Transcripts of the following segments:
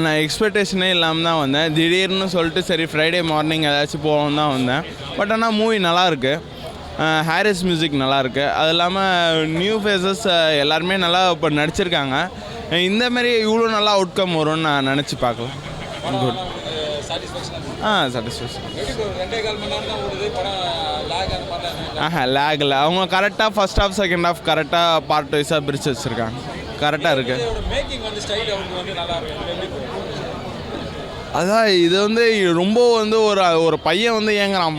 நான் எக்ஸ்பெக்டேஷனே இல்லாமல் தான் வந்தேன். திடீர்னு சொல்லிட்டு சரி ஃப்ரைடே மார்னிங் ஏதாச்சும் போவோம் தான் வந்தேன். பட் ஆனால் மூவி நல்லாயிருக்கு. ஹாரிஸ் மியூசிக் நல்லாயிருக்கு. அது இல்லாமல் நியூ ஃபேஸஸ் எல்லாருமே நல்லா இப்போ நடிச்சிருக்காங்க. இந்தமாரி இவ்வளோ நல்லா அவுட்கம் வரும்னு நான் நினச்சி பார்க்கல. குட். சாட்டிஸ்ஃபேக்ஷன். லேக் இல்லை. அவங்க கரெக்டாக ஃபஸ்ட் ஹாஃப் செகண்ட் ஹாஃப் கரெக்டாக பார்ட் வைஸாக பிரித்து வச்சுருக்காங்க. கரெக்டாக இருக்குது. அதான் இது ரொம்ப ஒரு பையன் ஏங்குறான்.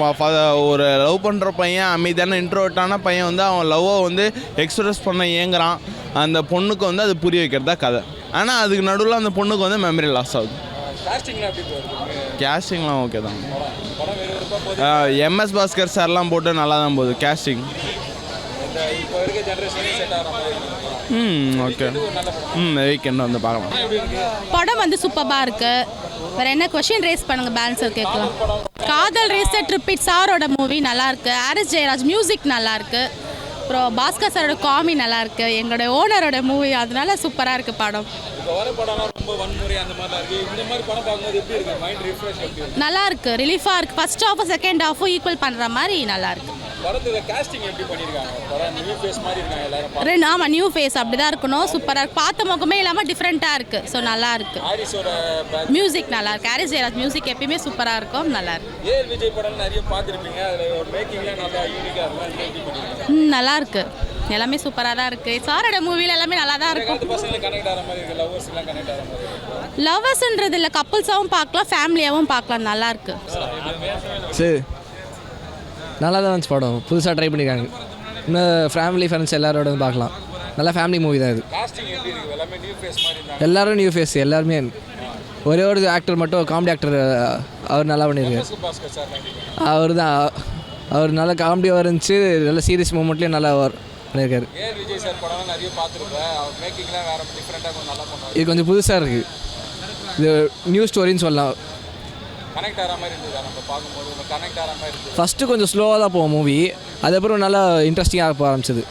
ஒரு லவ் பண்ணுற பையன், அமைதியான இன்ட்ரோவர்ட்டான பையன் அவன் லவ்வை எக்ஸ்பிரஸ் பண்ண ஏங்குறான். அந்த பொண்ணுக்கு அது புரிய வைக்கிறது தான் கதை. ஆனால் அதுக்கு நடுவில் அந்த பொண்ணுக்கு மெமரி லாஸ் ஆகுது. கேஸ்டிங்லாம் ஓகே தான். எம்எஸ் பாஸ்கர் சார்லாம் போட்டு நல்லா தான் போகுது கேஸ்டிங். ஓகே. வீக்கெண்ட் பார்க்கலாம். படம் சூப்பராக இருக்கு. வேறு என்ன கொஷின் ரேஸ் பண்ணுங்க, பேலன்ஸர் கேட்கலாம். காதல் ரேஸ் ட்ரிப்பிட் சாரோட மூவி நல்லாயிருக்கு. ஹாரிஸ் ஜெயராஜ் மியூசிக் நல்லாயிருக்கு. அப்புறம் பாஸ்கர் சாரோட காமி நல்லாயிருக்கு. எங்களோட ஓனரோட மூவி, அதனால சூப்பராக இருக்குது படம். நல்லா இருக்கு, ரிலீஃபாக இருக்குது. ஃபர்ஸ்ட் ஹாஃப் செகண்ட் ஹாஃபும் ஈக்குவல் பண்ணுற மாதிரி நல்லா இருக்கு. ஆமாம், நியூ ஃபேஸ் அப்படி தான் இருக்கணும். சூப்பராக இருக்கு. பார்த்த முகமே இல்லாமல் டிஃப்ரெண்ட்டாக இருக்குது. ஸோ நல்லா இருக்கு. மியூசிக் நல்லா இருக்கு. ஹாரிஸ் ஜெயராஜ் மியூசிக் எப்பயுமே சூப்பராக இருக்கும். நல்லா இருக்கு. நல்லா இருக்கு. எல்லாமே சூப்பராக தான் இருக்குது. சாரோட மூவியில் எல்லாமே நல்லா தான் இருக்கும். லவ்வர்ஸ்ன்றது இல்லை, கப்புள்ஸாகவும் பார்க்கலாம், ஃபேமிலியாகவும் பார்க்கலாம். நல்லா இருக்கு. சரி, நல்லா தான் வந்துச்சு படம். புதுசாக ட்ரை பண்ணியிருக்காங்க. இன்னும் ஃபேமிலி ஃப்ரெண்ட்ஸ் எல்லாரோட பார்க்கலாம். நல்லா ஃபேமிலி மூவி தான் இது. எல்லோரும் நியூ ஃபேஸ். எல்லாருமே ஒரே ஒரு ஆக்டர் மட்டும் காமெடி ஆக்டர், அவர் நல்லா பண்ணியிருக்காரு. அவர் நல்ல காமெடியாக இருந்துச்சு. நல்ல சீரியஸ் மூமெண்ட்லேயும் நல்லா பண்ணியிருக்காரு. இது கொஞ்சம் புதுசாக இருக்குது. இது நியூ ஸ்டோரின்னு சொல்லலாம். ஃபஸ்ட்டு கொஞ்சம் ஸ்லோவாக தான் போகும் மூவி. அதுக்கப்புறம் நல்லா இன்ட்ரெஸ்டிங்காக போக ஆரம்பிச்சது.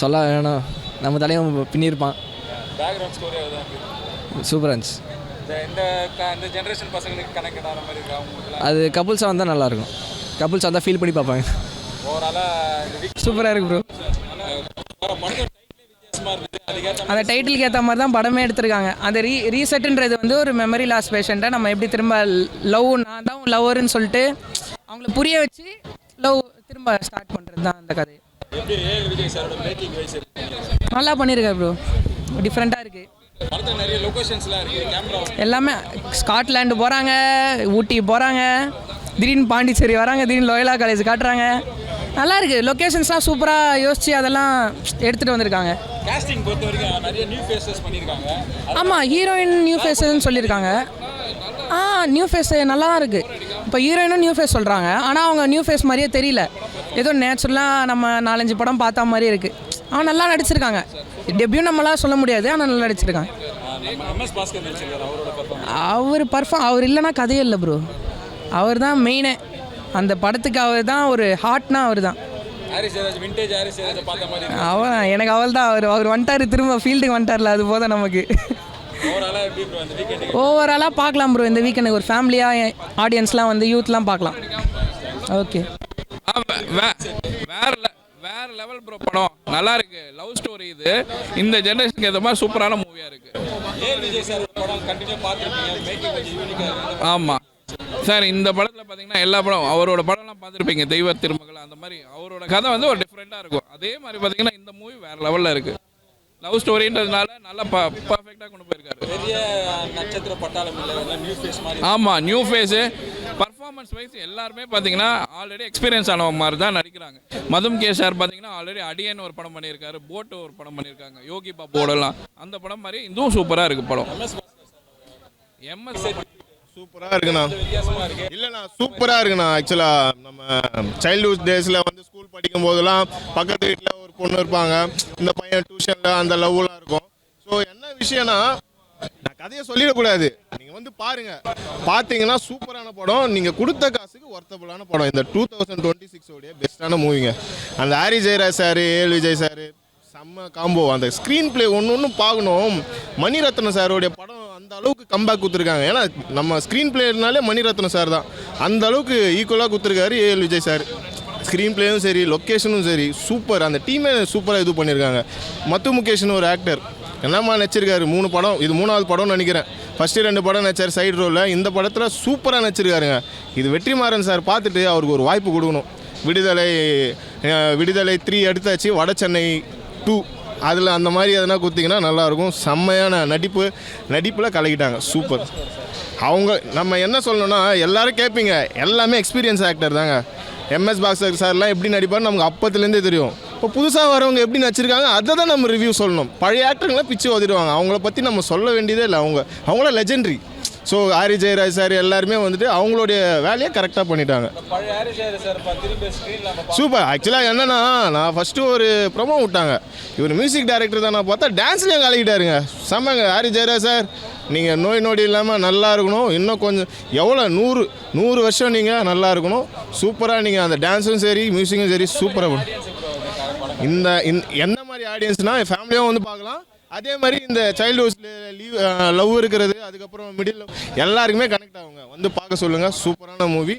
சொல்ல வேணும், நம்ம தலையும் பின்னிருப்பான். சூப்பராக இருந்துச்சு. அது கப்புள்ஸாக வந்தால் நல்லாயிருக்கும். கப்புள்ஸாக வந்தால் ஃபீல் பண்ணி பார்ப்பாங்க. சூப்பராக இருக்கு ப்ரோ. அந்த டைட்டிலுக்கு ஏற்ற மாதிரி தான் படமே எடுத்திருக்காங்க. அந்த ரீசெட்டுன்றது ஒரு மெமரி லாஸ் பேஷண்ட்டை நம்ம எப்படி திரும்ப லவ், நான் தான் லவ்வருன்னு சொல்லிட்டு அவங்கள புரிய வச்சு லவ் திரும்ப ஸ்டார்ட் பண்ணுறது தான் அந்த கதை. நல்லா பண்ணியிருக்காரு ப்ரோ. டிஃப்ரெண்ட்டாக இருக்குது. எல்லாமே ஸ்காட்லாண்டு போகிறாங்க, ஊட்டி போகிறாங்க, திடீர்னு பாண்டிச்சேரி வராங்க, திடீர்னு லோயலா காலேஜ் காட்டுறாங்க. நல்லா இருக்குது. லொக்கேஷன்ஸ்லாம் சூப்பராக யோசித்து அதெல்லாம் எடுத்துகிட்டு வந்திருக்காங்க. ஆமாம், ஹீரோயின் நியூ ஃபேஸஸ்ன்னு சொல்லியிருக்காங்க. நியூ ஃபேஸ் நல்லா தான் இருக்குது. இப்போ ஹீரோயினும் நியூ ஃபேஸ் சொல்கிறாங்க. ஆனால் அவங்க நியூ ஃபேஸ் மாதிரியே தெரியல. ஏதோ நேச்சுரலாக நம்ம 4-5 படம் பார்த்தா மாதிரி இருக்குது. அவன் நல்லா நடிச்சிருக்காங்க. டெபியூ நம்மளாம் சொல்ல முடியாது, ஆனால் நல்லா நடிச்சிருக்காங்க. அவர் இல்லைன்னா கதையே இல்லை ப்ரோ. அவர் தான் மெயினே அந்த படத்துக்கு. அவர் தான் ஒரு ஹார்ட்னா அவர் தான். எனக்கு அவள் தான். அவர் வந்துட்டார், திரும்ப ஃபீல்டுக்கு வந்துட்டார்ல, அது போதும் நமக்கு. ஓவராலாக பார்க்கலாம் ப்ரோ. இந்த வீக்கெண்டுக்கு ஒரு ஃபேமிலியாக ஆடியன்ஸ்லாம் யூத்லாம் பார்க்கலாம். ஓகே. வேற லெவல் ப்ரோ படம். நல்லா இருக்கு. லவ் ஸ்டோரி இது. இந்த ஜெனரேஷனுக்கு ஏற்ற மாதிரி சூப்பரான மூவியாக இருக்கு. ஆமாம் சார், இந்த படத்தில் பார்த்தீங்கன்னா எல்லா படம் அவரோட படம்லாம் பார்த்துருப்பீங்க. தெய்வ திருமகள் அந்த மாதிரி அவரோட கதை ஒரு டிஃப்ரெண்ட்டாக இருக்கும். அதே மாதிரி பார்த்தீங்கன்னா இந்த மூவி வேறு லெவலில் இருக்குது. லவ் ஸ்டோரின்றதுனால நல்லா பர்ஃபெக்டாக கொண்டு போயிருக்காரு. நட்சத்திர பட்டாளம். ஆமாம், நியூ ஃபேஸு. பர்ஃபார்மன்ஸ் வைஸ் எல்லாருமே பார்த்தீங்கன்னா ஆல்ரெடி எக்ஸ்பீரியன்ஸ் ஆனவ மாதிரி தான் நடிக்கிறாங்க. மதும் கே சார் பார்த்தீங்கன்னா ஆல்ரெடி அடியன் ஒரு படம் பண்ணியிருக்காரு, போட்டு ஒரு படம் பண்ணியிருக்காங்க, யோகி பாபோடலாம் அந்த படம் மாதிரி இதுவும் சூப்பராக இருக்குது படம். எம்எஸ் சூப்பராக இருக்குண்ணா. இல்லைண்ணா, சூப்பராக இருக்குண்ணா. ஆக்சுவலாக நம்ம சைல்ட்ஹுட் டேஸில் ஸ்கூல் படிக்கும் போதெல்லாம் பக்கத்து வீட்டில் ஒரு பொண்ணு இருப்பாங்க. இந்த பையன் டியூஷனில் அந்த லவ்லாம் இருக்கும். ஸோ என்ன விஷயம்னா, நான் கதையை சொல்லிடக்கூடாது. நீங்கள் பாருங்க, பார்த்தீங்கன்னா சூப்பரான படம். நீங்கள் கொடுத்த காசுக்கு ஒர்த்தபுளான படம். இந்த 2026 பெஸ்ட்டான மூவிங்க. அந்த Harris Jayaraj sir, A L Vijay sir செம்ம காம்போ. அந்த ஸ்க்ரீன் ப்ளே ஒன்று ஒன்று பார்க்கணும். மணிரத்னம் சாரோடைய படம் அந்த அளவுக்கு கம்பேக் கொடுத்துருக்காங்க. ஏன்னா நம்ம ஸ்க்ரீன் ப்ளேனாலே மணிரத்னம் சார் தான். அந்த அளவுக்கு ஈக்குவலாக கொடுத்துருக்காரு ஏஎல் விஜய் சார். ஸ்க்ரீன் ப்ளேயும் சரி, லொக்கேஷனும் சரி, சூப்பர். அந்த டீமே சூப்பராக இது பண்ணியிருக்காங்க. மத்து முகேஷ்னு ஒரு ஆக்டர் என்னம்மா நடிச்சிருக்காரு. 3 படம், இது 3வது படம்னு நினைக்கிறேன். ஃபஸ்ட்டு 2 படம் நடிச்சார் சைடு ரோலில். இந்த படத்தில் சூப்பராக நடிச்சிருக்காருங்க. இது வெற்றிமாறன் சார் பார்த்துட்டு அவருக்கு ஒரு வாய்ப்பு கொடுக்கணும். விடுதலை 3 எடுத்தாச்சு, வட சென்னை 2 அதில் அந்த மாதிரி எதனா கொடுத்தீங்கன்னா நல்லாயிருக்கும். செம்மையான நடிப்பில் கலக்கிட்டாங்க. சூப்பர். அவங்க நம்ம என்ன சொல்லணும்னா எல்லோரும் கேட்பீங்க, எல்லாமே எக்ஸ்பீரியன்ஸ் ஆக்டர் தாங்க. எம்எஸ் பாஸ்கர் சார்லாம் எப்படி நடிப்பார் நமக்கு அப்பத்துலேருந்தே தெரியும். இப்போ புதுசாக வரவங்க எப்படி நடிச்சிருக்காங்க அதை தான் நம்ம ரிவ்யூ சொல்லணும். பழைய ஆக்டருங்களாம் பிச்சு ஓதிடுவாங்க. அவங்கள பற்றி நம்ம சொல்ல வேண்டியதே இல்லை. அவங்கள legendary. So Harris Jayaraj sir எல்லாருமே வந்துட்டு அவங்களுடைய வேலையை கரெக்டாக பண்ணிட்டாங்க. சூப்பர். ஆக்சுவலாக என்னென்னா நான் ஃபஸ்ட்டு ஒரு ப்ரொமோ விட்டாங்க. இவர் மியூசிக் டைரக்டர் தான். நான் பார்த்தா டான்ஸ்லேயும் கலக்கிட்டாருங்க. செம்மங்க. ஹாரி ஜெயராஜ் சார் நீங்கள் நோய் இல்லாமல் நல்லா இருக்கணும். இன்னும் கொஞ்சம் எவ்வளோ 100 வருஷம் நீங்கள் நல்லா இருக்கணும். சூப்பராக நீங்கள் அந்த டான்ஸும் சரி மியூசிக்கும் சரி சூப்பராக இந்த எந்த மாதிரி ஆடியன்ஸ்னால் ஃபேமிலியாக வந்து பார்க்கலாம். அதே மாதிரி இந்த சைல்டுஹுட் லவ் இருக்கிறது, அதுக்கப்புறம் மிடில் எல்லாருக்குமே கனெக்ட் ஆகுங்க. வந்து பார்க்க சொல்லுங்கள். சூப்பரான மூவி.